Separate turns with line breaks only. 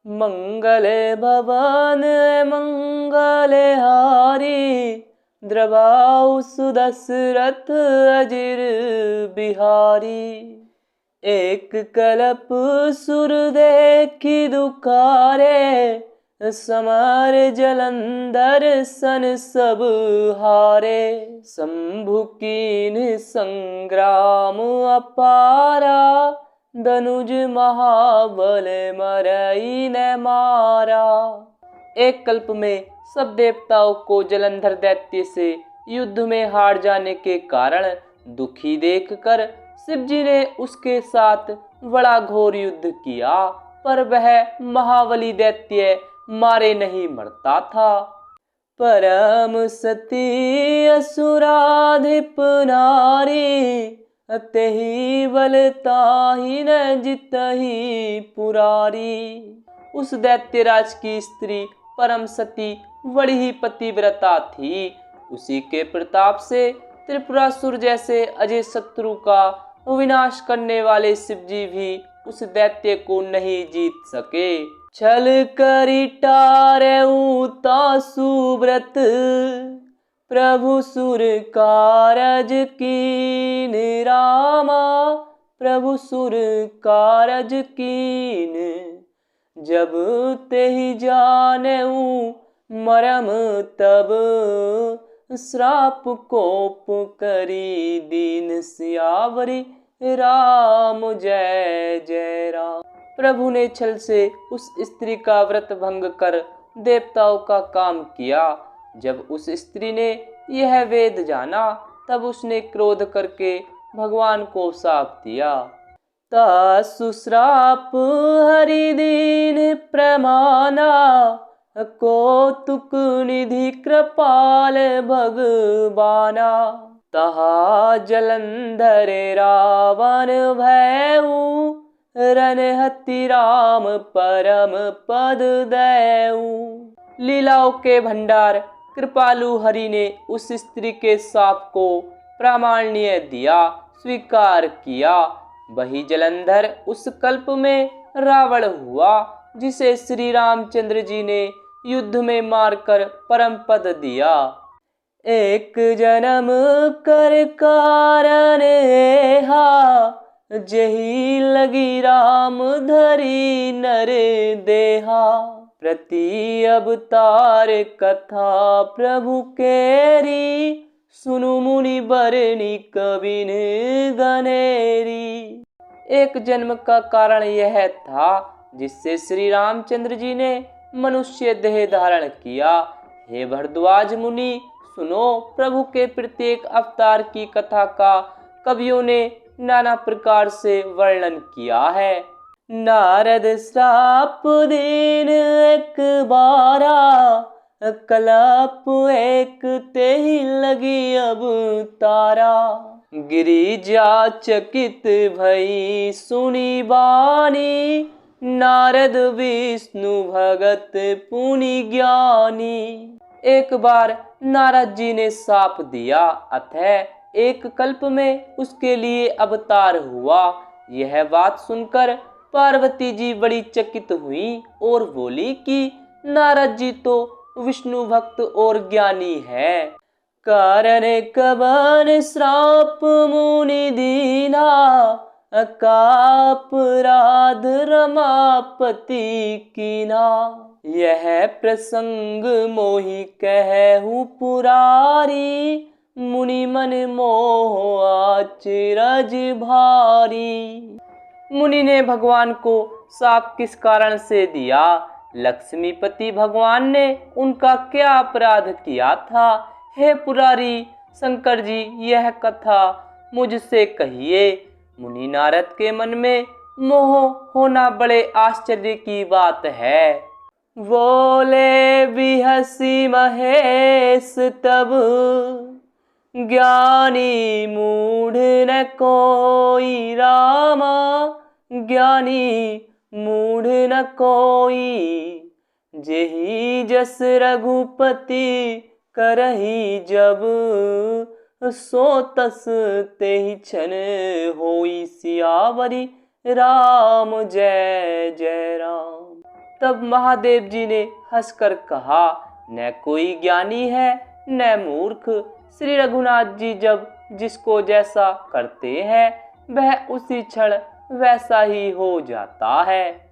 मंगले भवन मंगल हारी, द्रवाउ सुदशरथ अजिर बिहारी। एक कलप सुर देखी दुखारे, समर जलंधर सन सब हारे। शंभु कीन संग्राम अपारा, धनुज महाबल मरई न मारा। एक कल्प में सब देवताओं को जलंधर दैत्य से युद्ध में हार जाने के कारण दुखी देखकर शिव जी ने उसके साथ बड़ा घोर युद्ध किया, पर वह महाबली दैत्य मारे नहीं मरता था। परम सती असुराधिप नारी, तेहि बल ताहि न जितहि पुरारी। उस दैत्यराज की स्त्री परम सती बड़ी ही पतिव्रता थी। उसी के प्रताप से त्रिपुरासुर जैसे अजय शत्रु का विनाश करने वाले शिव जी भी उस दैत्य को नहीं जीत सके। छल करि टारऊ तासु व्रत, प्रभु सुर कारज कीन रामा। प्रभु सुर कारज कीन, जब तेहि जानेऊ मरम तब। श्राप कोप करी दीन सियावरी, राम जय जय राम। प्रभु ने छल से उस स्त्री का व्रत भंग कर देवताओं का काम किया। जब उस स्त्री ने यह वेद जाना, तब उसने क्रोध करके भगवान को शाप दिया। तासु श्राप हरि दीन प्रमाना, कौतुक निधि कृपाल भगवाना। तहा जलंधर रावण भयऊ, रनहति राम परम पद दैऊ। लीलाओं के भंडार कृपालु हरि ने उस स्त्री के शाप को प्रामाण्य दिया, स्वीकार किया। वही जलंधर उस कल्प में रावण हुआ, जिसे श्री रामचंद्र जी ने युद्ध में मारकर परम पद दिया। एक जन्म कर कारण हा, जही लगी राम धरी नर देहा। प्रति अवतार कथा प्रभु केरी, सुनु मुनि बरनी कबिन गनेरी। एक जन्म का कारण यह था जिससे श्री रामचंद्र जी ने मनुष्य देह धारण किया। हे भरद्वाज मुनि, सुनो, प्रभु के प्रत्येक अवतार की कथा का कवियों ने नाना प्रकार से वर्णन किया है। नारद श्राप दीन एक बारा, कलप एक तेहि लगी अब तारा। गिरिजा चकित भई सुनी बानी, नारद विष्णु भगत पुनि ज्ञानी। एक बार नारद जी ने शाप दिया, अतः एक कल्प में उसके लिए अवतार हुआ। यह बात सुनकर पार्वती जी बड़ी चकित हुई और बोली कि नारद जी तो विष्णु भक्त और ज्ञानी है। कारण कबन श्राप मुनि दीना, अपराध रमापति कीना। यह प्रसंग मोहि कहूँ पुरारी, मुनि मन मोह आचरज भारी। मुनि ने भगवान को शाप किस कारण से दिया? लक्ष्मीपति भगवान ने उनका क्या अपराध किया था? हे पुरारी शंकर जी, यह कथा मुझसे कहिए। मुनि नारद के मन में मोह होना बड़े आश्चर्य की बात है। बोले बिहसी महेश तब, ज्ञानी मूढ़ न कोई रामा। ज्ञानी मूढ़ न कोई, जेहि जस रघुपति करही जब। सो तस तेहि छन होई सियावरी, राम जय जय राम। तब महादेव जी ने हंसकर कहा, न कोई ज्ञानी है न मूर्ख। श्री रघुनाथ जी जब जिसको जैसा करते हैं वह उसी क्षण वैसा ही हो जाता है।